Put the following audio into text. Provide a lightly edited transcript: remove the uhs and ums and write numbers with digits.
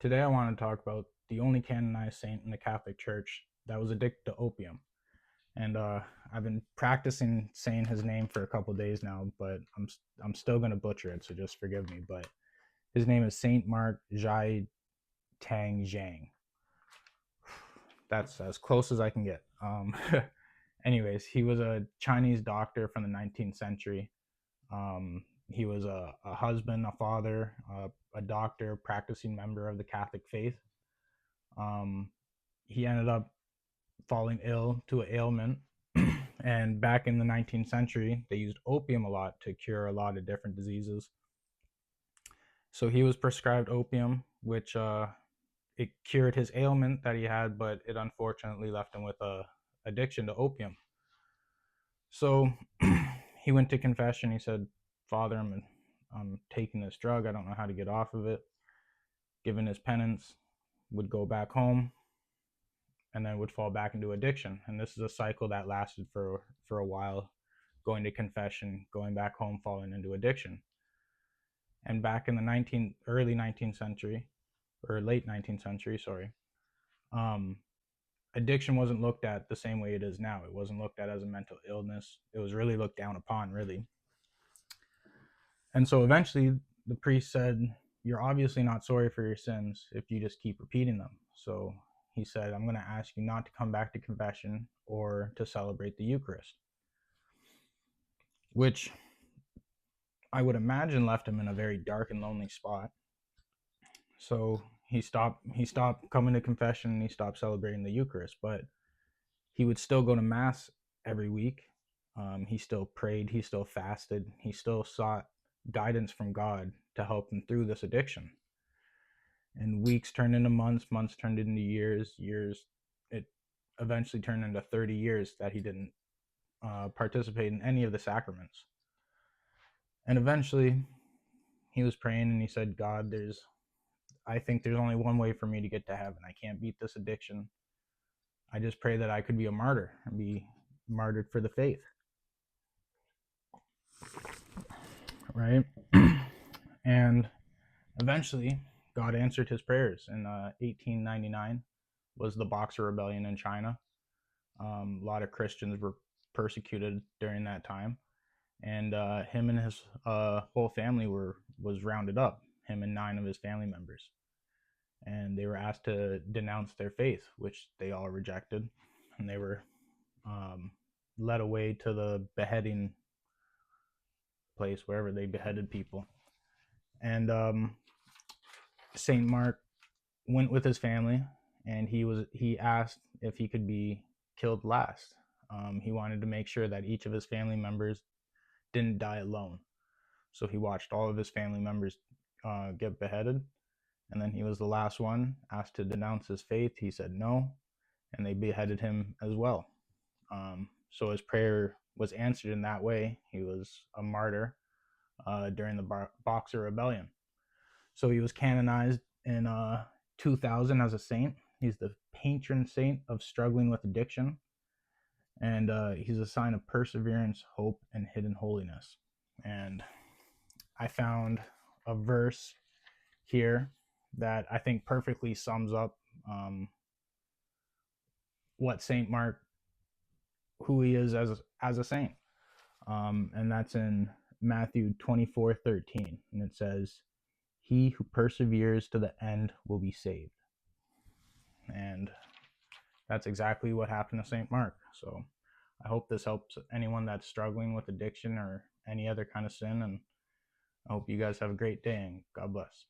Today I want to talk about the only canonized saint in the Catholic Church that was addicted to opium. And I've been practicing saying his name for a couple days now, but I'm still gonna butcher it, so just forgive me. But his name is Saint Mark Ji TianXiang. That's as close as I can get. Anyways, he was a Chinese doctor from the 19th century. He was a husband, a father, a doctor, practicing member of the Catholic faith. Um, he ended up falling ill to an ailment. And back in the 19th century, they used opium a lot to cure a lot of different diseases. So he was prescribed opium, which it cured his ailment that he had, but it unfortunately left him with a addiction to opium. So he went to confession. He said, "Father, I'm taking this drug. I don't know how to get off of it." Given his penance, would go back home, and then would fall back into addiction. And this is a cycle that lasted for a while, going to confession, going back home, falling into addiction. And back in the early 19th century, or late 19th century, sorry, um, addiction wasn't looked at the same way it is now. It wasn't looked at as a mental illness. It was really looked down upon, really. And so eventually the priest said, "You're obviously not sorry for your sins if you just keep repeating them." So he said, "I'm going to ask you not to come back to confession or to celebrate the Eucharist," which I would imagine left him in a very dark and lonely spot. So he stopped coming to confession, and he stopped celebrating the Eucharist, but he would still go to Mass every week. He still prayed, he still fasted, he still sought guidance from God to help him through this addiction. And weeks turned into months, months turned into years, it eventually turned into 30 years that he didn't participate in any of the sacraments. And eventually he was praying and he said, "God, I think there's only one way for me to get to heaven. I can't beat this addiction. I just pray that I could be a martyr and be martyred for the faith." Right? And eventually God answered his prayers. In 1899 was the Boxer Rebellion in China. A lot of Christians were persecuted during that time, and him and his whole family was rounded up. Him and 9 of his family members, and they were asked to denounce their faith, which they all rejected, and they were led away to the beheading place wherever they beheaded people. And Saint Mark went with his family, and he asked if he could be killed last. He wanted to make sure that each of his family members didn't die alone. So he watched all of his family members get beheaded, and then he was the last one asked to denounce his faith. He said no, and they beheaded him as well. So his prayer was answered in that way. He was a martyr during the Boxer Rebellion. So he was canonized in 2000 as a saint. He's the patron saint of struggling with addiction, and he's a sign of perseverance, hope, and hidden holiness. And I found a verse here that I think perfectly sums up what Saint Mark, who he is as a saint, and that's in Matthew 24:13, and it says, "He who perseveres to the end will be saved." And that's exactly what happened to Saint Mark. So I hope this helps anyone that's struggling with addiction or any other kind of sin, and I hope you guys have a great day, and God bless.